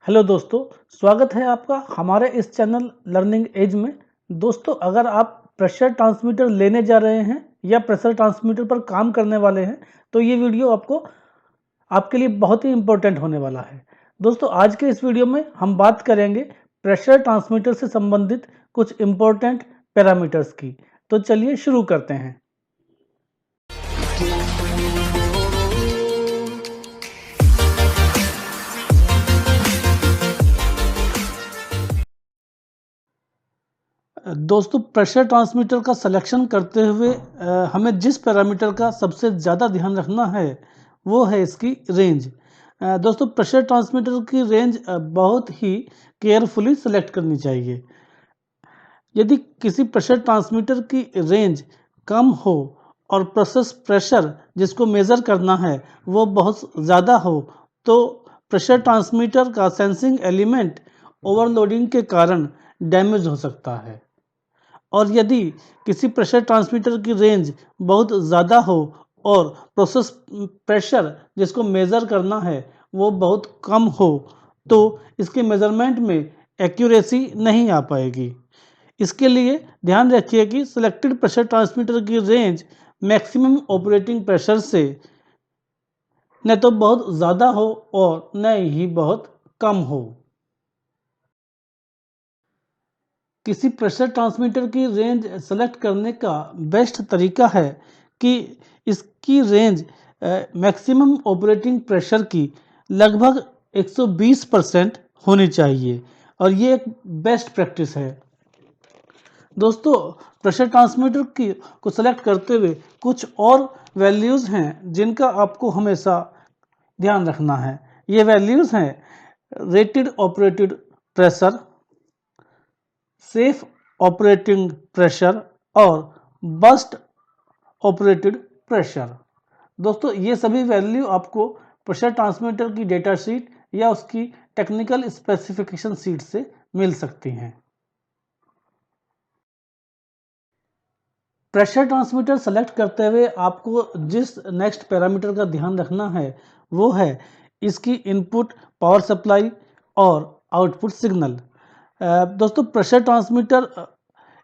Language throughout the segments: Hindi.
हेलो दोस्तों, स्वागत है आपका हमारे इस चैनल लर्निंग एज में। दोस्तों, अगर आप प्रेशर ट्रांसमीटर लेने जा रहे हैं या प्रेशर ट्रांसमीटर पर काम करने वाले हैं तो ये वीडियो आपके लिए बहुत ही इम्पोर्टेंट होने वाला है। दोस्तों, आज के इस वीडियो में हम बात करेंगे प्रेशर ट्रांसमीटर से संबंधित कुछ इम्पोर्टेंट पैरामीटर्स की। तो चलिए शुरू करते हैं। दोस्तों, प्रेशर ट्रांसमीटर का सिलेक्शन करते हुए हमें जिस पैरामीटर का सबसे ज़्यादा ध्यान रखना है वो है इसकी रेंज। दोस्तों, प्रेशर ट्रांसमीटर की रेंज बहुत ही केयरफुली सेलेक्ट करनी चाहिए। यदि किसी प्रेशर ट्रांसमीटर की रेंज कम हो और प्रोसेस प्रेशर जिसको मेज़र करना है वो बहुत ज़्यादा हो तो प्रेशर ट्रांसमीटर का सेंसिंग एलिमेंट ओवरलोडिंग के कारण डैमेज हो सकता है। और यदि किसी प्रेशर ट्रांसमीटर की रेंज बहुत ज़्यादा हो और प्रोसेस प्रेशर जिसको मेज़र करना है वो बहुत कम हो तो इसके मेज़रमेंट में एक्यूरेसी नहीं आ पाएगी। इसके लिए ध्यान रखिए कि सिलेक्टेड प्रेशर ट्रांसमीटर की रेंज मैक्सिमम ऑपरेटिंग प्रेशर से न तो बहुत ज़्यादा हो और न ही बहुत कम हो। किसी प्रेशर ट्रांसमीटर की रेंज सेलेक्ट करने का बेस्ट तरीका है कि इसकी रेंज मैक्सिमम ऑपरेटिंग प्रेशर की लगभग 120% होनी चाहिए और ये एक बेस्ट प्रैक्टिस है। दोस्तों, प्रेशर ट्रांसमीटर की को सेलेक्ट करते हुए कुछ और वैल्यूज़ हैं जिनका आपको हमेशा ध्यान रखना है। ये वैल्यूज़ हैं rated operated pressure, safe operating pressure और बस्ट ऑपरेटेड प्रेशर। दोस्तों, ये सभी वैल्यू आपको प्रेशर ट्रांसमीटर की डेटा शीट या उसकी टेक्निकल स्पेसिफिकेशन शीट से मिल सकती हैं। प्रेशर ट्रांसमीटर सेलेक्ट करते हुए आपको जिस नेक्स्ट पैरामीटर का ध्यान रखना है वो है इसकी इनपुट पावर सप्लाई और आउटपुट सिग्नल। दोस्तों, प्रेशर ट्रांसमीटर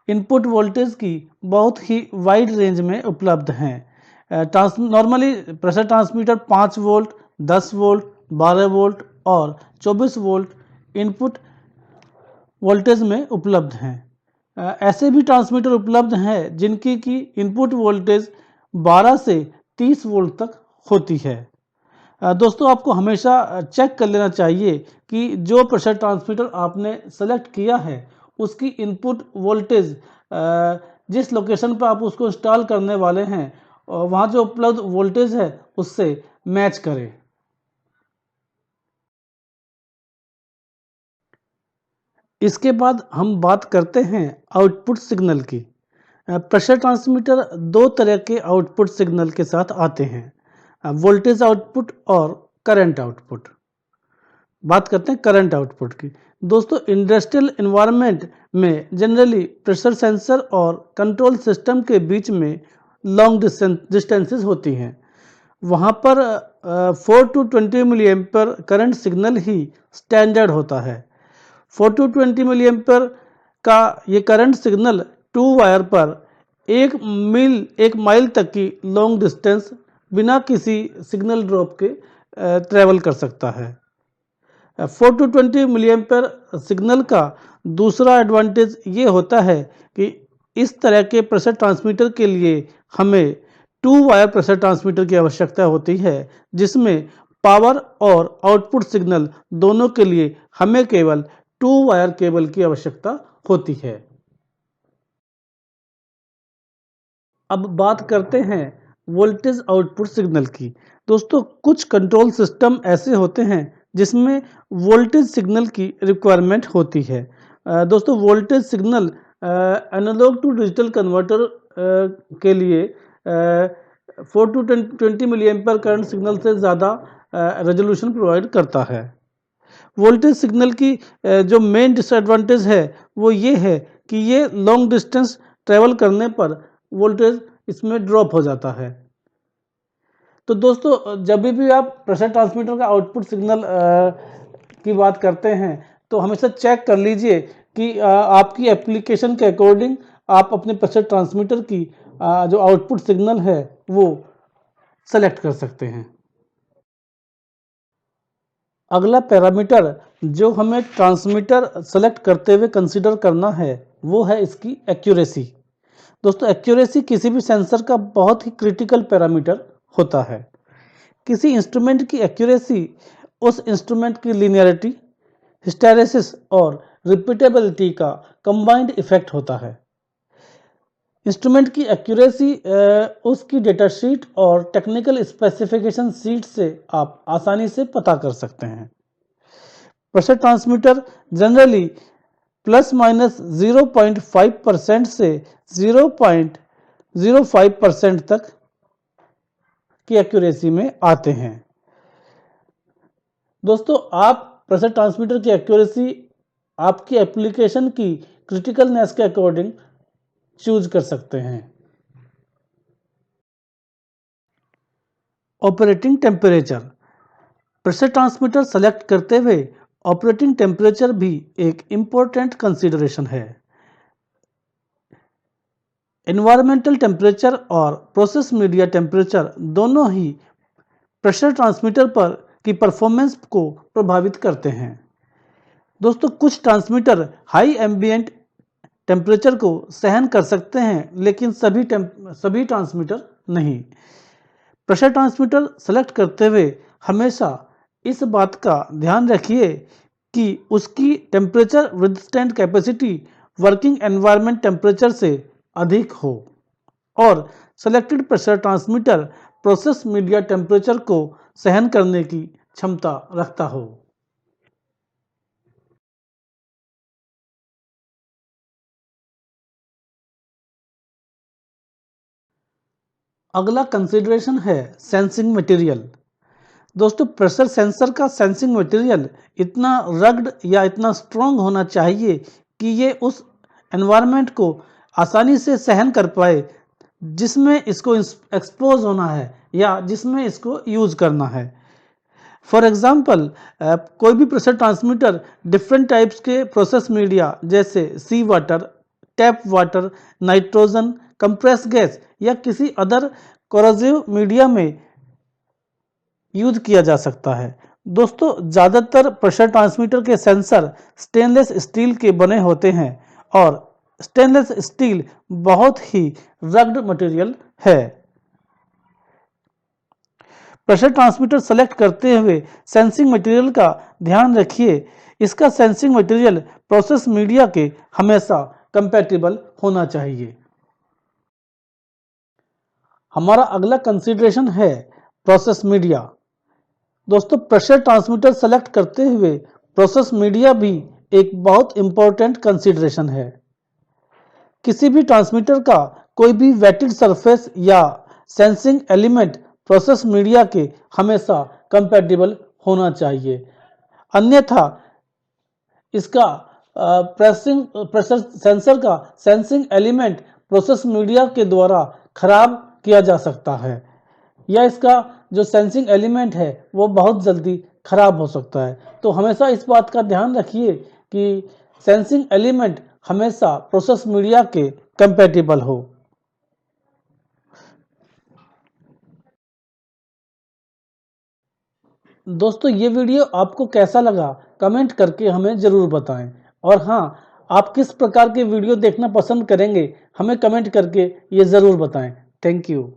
इनपुट वोल्टेज की बहुत ही वाइड रेंज में उपलब्ध हैं। Normally pressure transmitter 5 volt, 10 volt, 12 volt और 24 वोल्ट इनपुट वोल्टेज में उपलब्ध हैं। ऐसे भी ट्रांसमीटर उपलब्ध हैं जिनकी की इनपुट वोल्टेज 12 से 30 वोल्ट तक होती है। दोस्तों, आपको हमेशा चेक कर लेना चाहिए कि जो प्रेशर ट्रांसमीटर आपने सेलेक्ट किया है उसकी इनपुट वोल्टेज जिस लोकेशन पर आप उसको इंस्टॉल करने वाले हैं वहाँ जो उपलब्ध वोल्टेज है उससे मैच करे। इसके बाद हम बात करते हैं आउटपुट सिग्नल की। प्रेशर ट्रांसमीटर दो तरह के आउटपुट सिग्नल के साथ आते हैं, वोल्टेज आउटपुट और करंट आउटपुट। बात करते हैं करंट आउटपुट की। दोस्तों, इंडस्ट्रियल एनवायरनमेंट में जनरली प्रेशर सेंसर और कंट्रोल सिस्टम के बीच में लॉन्ग डिस्टेंसेस होती हैं। वहाँ पर 4 to 20 milliampere current signal ही स्टैंडर्ड होता है। 4 to 20 मिली एम्पर का ये करंट सिग्नल 2 वायर पर 1 माइल तक की लॉन्ग डिस्टेंस बिना किसी सिग्नल ड्रॉप के ट्रैवल कर सकता है। 4 to 20 मिली एम्पर सिग्नल का दूसरा एडवांटेज ये होता है कि इस तरह के प्रेशर ट्रांसमीटर के लिए हमें 2 वायर प्रेशर ट्रांसमीटर की आवश्यकता होती है जिसमें पावर और आउटपुट सिग्नल दोनों के लिए हमें केवल 2 वायर केबल की आवश्यकता होती है। अब बात करते हैं वोल्टेज आउटपुट सिग्नल की। दोस्तों, कुछ कंट्रोल सिस्टम ऐसे होते हैं जिसमें वोल्टेज सिग्नल की रिक्वायरमेंट होती है। दोस्तों, voltage signal analogue to digital converter के लिए 4 to 20 milliampere current signal से ज़्यादा रेजोल्यूशन प्रोवाइड करता है। वोल्टेज सिग्नल की जो मेन डिसएडवांटेज है वो ये है कि ये लॉन्ग डिस्टेंस ट्रेवल करने पर वोल्टेज इसमें ड्रॉप हो जाता है। तो दोस्तों, जब भी आप प्रेशर ट्रांसमीटर का आउटपुट सिग्नल की बात करते हैं तो हमेशा चेक कर लीजिए कि आपकी एप्लीकेशन के अकॉर्डिंग आप अपने प्रेशर ट्रांसमीटर की जो आउटपुट सिग्नल है वो सेलेक्ट कर सकते हैं। अगला पैरामीटर जो हमें ट्रांसमीटर सेलेक्ट करते हुए कंसीडर करना है वो है इसकी एक्यूरेसी। दोस्तों, एक्यूरेसी किसी भी सेंसर का बहुत ही क्रिटिकल पैरामीटर होता है। किसी इंस्ट्रूमेंट की एक्यूरेसी उस इंस्ट्रूमेंट की लिनियरिटी, हिस्टैरिसीस और रिपीटेबिलिटी का कंबाइंड इफेक्ट होता है। इंस्ट्रूमेंट की एक्यूरेसी उसकी डेटा शीट और टेक्निकल स्पेसिफिकेशन शीट से आप आसानी से पता कर सकते हैं। Pressure transmitter generally plus minus 0.5% से 0.05% तक की एक्यूरेसी में आते हैं। दोस्तों, आप प्रेशर ट्रांसमीटर की एक्यूरेसी आपकी एप्लीकेशन की क्रिटिकलनेस के अकॉर्डिंग चूज कर सकते हैं। Operating temperature. Pressure transmitter select करते हुए ऑपरेटिंग टेम्परेचर भी एक इम्पोर्टेंट कंसीडरेशन है। एनवायरमेंटल टेम्परेचर और प्रोसेस मीडिया टेम्परेचर दोनों ही प्रेशर ट्रांसमीटर पर की परफॉर्मेंस को प्रभावित करते हैं। दोस्तों, कुछ ट्रांसमीटर हाई एम्बिएंट टेम्परेचर को सहन कर सकते हैं, लेकिन सभी ट्रांसमीटर नहीं। प्रेशर ट्रांसमीटर सेलेक्ट करते हुए हमेशा इस बात का ध्यान रखिए कि उसकी temperature withstand capacity working environment temperature से अधिक हो और selected pressure transmitter process media temperature को सहन करने की क्षमता रखता हो। अगला कंसीडरेशन है सेंसिंग मटेरियल। दोस्तों, प्रेशर सेंसर का सेंसिंग मटेरियल इतना रग्ड या इतना स्ट्रॉन्ग होना चाहिए कि ये उस एनवायरनमेंट को आसानी से सहन कर पाए जिसमें इसको एक्सपोज होना है या जिसमें इसको यूज करना है। फॉर एग्जाम्पल, कोई भी प्रेशर ट्रांसमीटर डिफरेंट टाइप्स के प्रोसेस मीडिया जैसे sea water, tap water, nitrogen, compress gas या किसी अदर कोरोसिव मीडिया में यूज किया जा सकता है। दोस्तों, ज़्यादातर प्रेशर ट्रांसमीटर के सेंसर स्टेनलेस स्टील के बने होते हैं और स्टेनलेस स्टील बहुत ही रग्ड मटेरियल है। प्रेशर ट्रांसमीटर सेलेक्ट करते हुए सेंसिंग मटेरियल का ध्यान रखिए। इसका सेंसिंग मटेरियल प्रोसेस मीडिया के हमेशा कंपैटिबल होना चाहिए। हमारा अगला कंसीडरेशन है प्रोसेस मीडिया। दोस्तों, प्रेशर ट्रांसमीटर सेलेक्ट करते हुए प्रोसेस मीडिया भी एक बहुत इंपॉर्टेंट कंसीडरेशन है। किसी भी ट्रांसमीटर का कोई भी वेटेड सरफेस या सेंसिंग एलिमेंट प्रोसेस मीडिया के हमेशा कंपैटिबल होना चाहिए, अन्यथा इसका प्रेशर सेंसर का सेंसिंग एलिमेंट प्रोसेस मीडिया के द्वारा खराब किया जा सकता है या इसका जो सेंसिंग एलिमेंट है वो बहुत जल्दी खराब हो सकता है। तो हमेशा इस बात का ध्यान रखिए कि सेंसिंग एलिमेंट हमेशा प्रोसेस मीडिया के कंपैटिबल हो। दोस्तों, ये वीडियो आपको कैसा लगा कमेंट करके हमें ज़रूर बताएं और हाँ, आप किस प्रकार के वीडियो देखना पसंद करेंगे हमें कमेंट करके ये ज़रूर बताएं। Thank you.